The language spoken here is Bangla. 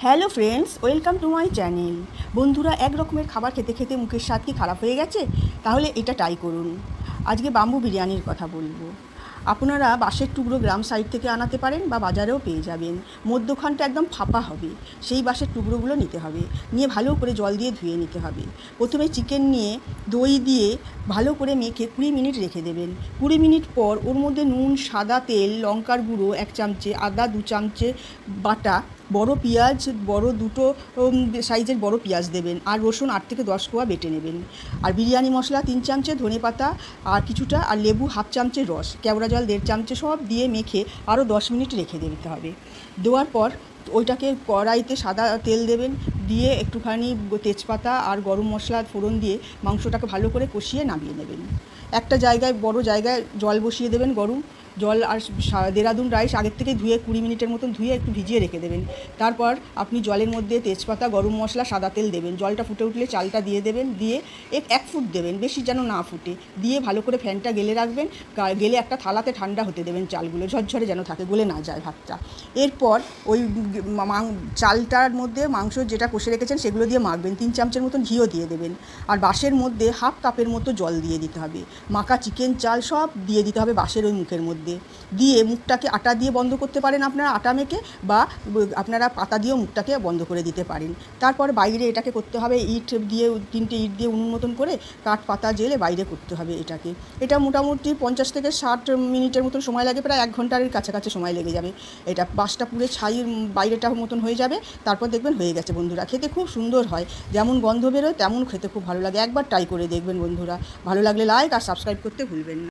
Hello friends, welcome to my channel. বন্ধুরা, এক রকমের খাবার খেতে খেতে মুখের স্বাদ কি খারাপ হয়ে গেছে? তাহলে এটা ট্রাই করুন। আজকে বাম্বু বিরিয়ানির কথা বলবো। আপনারা বাঁশের টুকরো গ্রাম সাইড থেকে আনাতে পারেন বা বাজারেও পেয়ে যাবেন। মধ্যখানটা একদম ফাঁপা হবে, সেই বাঁশের টুকরোগুলো নিতে হবে। নিয়ে ভালো করে জল দিয়ে ধুয়ে নিতে হবে। প্রথমে চিকেন নিয়ে দই দিয়ে ভালো করে মেখে 20 মিনিট রেখে দেবেন। 20 মিনিট পর ওর মধ্যে নুন, সাদা তেল, লঙ্কার গুঁড়ো 1 চামচে, আদা 2 চামচে বাটা, বড় পেঁয়াজ দুটো সাইজের বড় পেঁয়াজ দেবেন, আর রসুন 8 থেকে 10 কোয়া বেটে নেবেন। আর বিরিয়ানি মশলা 3 চামচে, ধনেপাতা আর কিছুটা, আর লেবু 1/2 চামচের রস, কেওড়া জল 1.5 চামচে, সব দিয়ে মেখে আরও 10 মিনিট রেখে দিতে হবে। দেওয়ার পর ওইটাকে কড়াইতে সাদা তেল দেবেন, দিয়ে একটুখানি তেজপাতা আর গরম মশলা ফোড়ন দিয়ে মাংসটাকে ভালো করে কষিয়ে নামিয়ে নেবেন। একটা জায়গায়, বড় জায়গায় জল বসিয়ে দেবেন গরম জল। আর দেরাদুন রাইস আগের থেকে ধুয়ে 20 মিনিটের মতন ধুয়ে একটু ভিজিয়ে রেখে দেবেন। তারপর আপনি জলের মধ্যে তেজপাতা, গরম মশলা, সাদা তেল দেবেন। জলটা ফুটে উঠলে চালটা দিয়ে দেবেন, দিয়ে 1 ফুট দেবেন, বেশি যেন না ফুটে, দিয়ে ভালো করে ফ্যানটা গেলে রাখবেন। গেলে একটা থালাতে ঠান্ডা হতে দেবেন, চালগুলো ঝরঝরে যেন থাকে, গলে না যায় ভাতটা। এরপর ওই চালটার মধ্যে মাংস যেটা কষে রেখেছেন সেগুলো দিয়ে মাখবেন। 3 চামচের মতন ঘিও দিয়ে দেবেন। আর বাঁশের মধ্যে 1/2 কাপের মতো জল দিয়ে দিতে হবে। মাখা চিকেন, চাল সব দিয়ে দিতে হবে বাঁশের ওই মুখের মধ্যে। দিয়ে মুখটাকে আটা দিয়ে বন্ধ করতে পারেন আপনারা, আটা মেখে, বা আপনারা পাতা দিয়েও মুখটাকে বন্ধ করে দিতে পারেন। তারপর বাইরে এটাকে করতে হবে ইট দিয়ে, 3টে ইট দিয়ে উনুন মতন করে কাঠ পাতা জেলে বাইরে করতে হবে এটাকে। এটা মোটামুটি 50 থেকে 60 মিনিটের মতন সময় লাগে, প্রায় 1 ঘন্টার কাছাকাছি সময় লেগে যাবে। এটা বাঁশটা পুড়ে ছাই বাইরেটা মতন হয়ে যাবে। তারপর দেখবেন হয়ে গেছে বন্ধুরা। খেতে খুব সুন্দর হয়, যেমন গন্ধ বেরোয় তেমন খেতে খুব ভালো লাগে। একবার ট্রাই করে দেখবেন বন্ধুরা। ভালো লাগলে লাইক আর সাবস্ক্রাইব করতে ভুলবেন না।